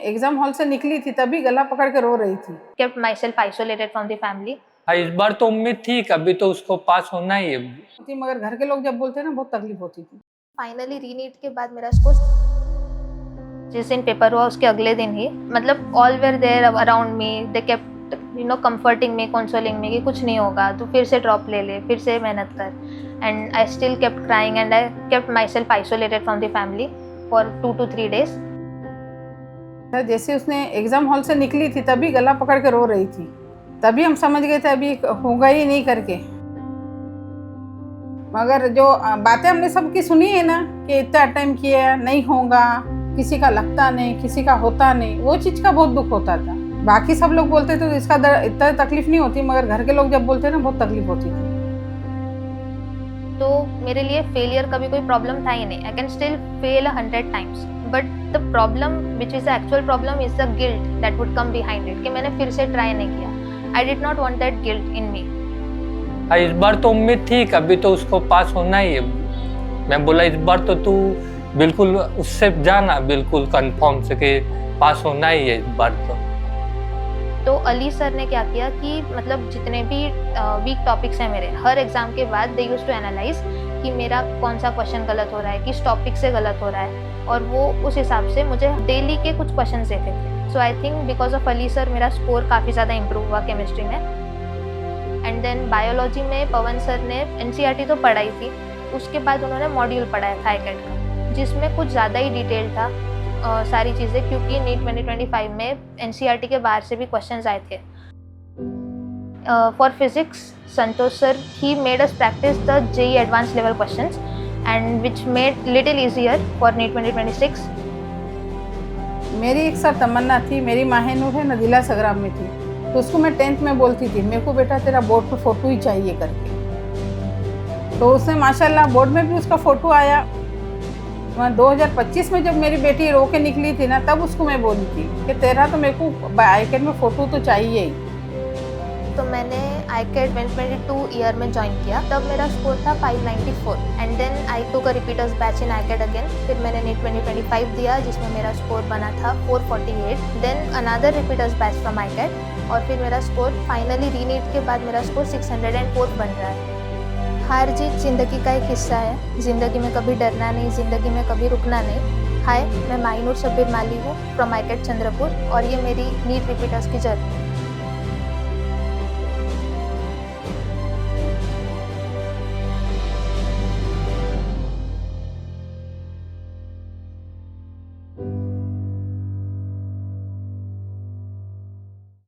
Exam hall से निकली थी तभी गला पकड़ के रो रही थी। Kept myself isolated from the family. इस बार तो उम्मीद थी कभी तो उसको पास होना ही है। मगर घर के लोग जब बोलते ना बहुत तकलीफ होती थी। फाइनली रीनीट के बाद मेरा स्कोर जिस दिन पेपर हुआ उसके अगले दिन ही मतलब all were there around me, they kept comforting me, consoling me कि कुछ नहीं होगा, तू फिर से ड्रॉप ले ले, फिर से मेहनत कर। And I still kept crying and I kept my self isolated from the family for 2 to 3 days. जैसे उसने एग्जाम हॉल से निकली थी तभी गला पकड़ के रो रही थी, तभी हम समझ गए थे अभी होगा ही नहीं करके। मगर जो बातें हमने सबकी सुनी है ना कि इतना टाइम किया नहीं होगा, किसी का लगता नहीं, किसी का होता नहीं, वो चीज़ का बहुत दुख होता था। बाकी सब लोग बोलते थे तो इसका इतना तकलीफ नहीं होती, मगर घर के लोग जब बोलते ना बहुत तकलीफ होती थी। तो मेरे लिए फेलियर कभी कोई प्रॉब्लम था ही नहीं। I can still fail 100 times, but the problem which is the actual problem is the guilt that would come behind it कि मैंने फिर से ट्राई नहीं किया। I did not want that guilt in me. इस बार तो उम्मीद थी कभी तो उसको पास होना ही है। मैं बोला इस बार तो तू बिल्कुल उससे जाना बिल्कुल कंफर्म से कि पास होना ही है इस बार तो अली सर ने क्या किया कि मतलब जितने भी वीक टॉपिक्स हैं मेरे, हर एग्जाम के बाद दे यूज्ड टू एनालाइज कि मेरा कौन सा क्वेश्चन गलत हो रहा है, किस टॉपिक से गलत हो रहा है, और वो उस हिसाब से मुझे डेली के कुछ क्वेश्चन देते थे। So I think because of Ali sir मेरा स्कोर काफ़ी ज़्यादा इम्प्रूव हुआ केमिस्ट्री में। एंड देन बायोलॉजी में पवन सर ने एनसीईआरटी तो पढ़ाई थी, उसके बाद उन्होंने मॉड्यूल पढ़ाया था आईकेट का, जिसमें कुछ ज़्यादा ही डिटेल था सारी चीज़ें, क्योंकि नीट 2025 में एनसीईआरटी के बाहर से भी क्वेश्चंस आए थे। For physics Santosh sir he made us practice the JEE advance level questions and which made little easier for NEET 2026। मेरी एक सर तमन्ना थी, मेरी माहिनूर है नदीला सगराम में थी, तो उसको मैं 10th में बोलती थी मेरे को बेटा तेरा बोर्ड पर फोटो ही चाहिए करके। तो उसने माशाल्लाह बोर्ड में भी उसका फ़ोटो आया। 2025 में जब मेरी बेटी रो के निकली थी ना, तब उसको मैं बोली थी कि तेरा तो मेरे को आईकेट में फ़ोटो तो चाहिए ही। तो मैंने आईकेट 2022 ईयर में ज्वाइन किया, तब मेरा स्कोर था 594 and then I took a repeaters batch in ICAT again. फिर मैंने नीट 2025 दिया जिसमें मेरा स्कोर बना था 448, then another repeaters batch from ICAT, और फिर मेरा स्कोर फाइनली रीनीट के बाद मेरा स्कोर 604 बन रहा है। हार जीत ज़िंदगी का एक हिस्सा है, ज़िंदगी में कभी डरना नहीं, ज़िंदगी में कभी रुकना नहीं। हाय, मैं माहिनूर शब्बीर माली हूँ फ्रॉम आईकेट चंद्रपुर, और ये मेरी नीट रिपीटर्स की जर्नी।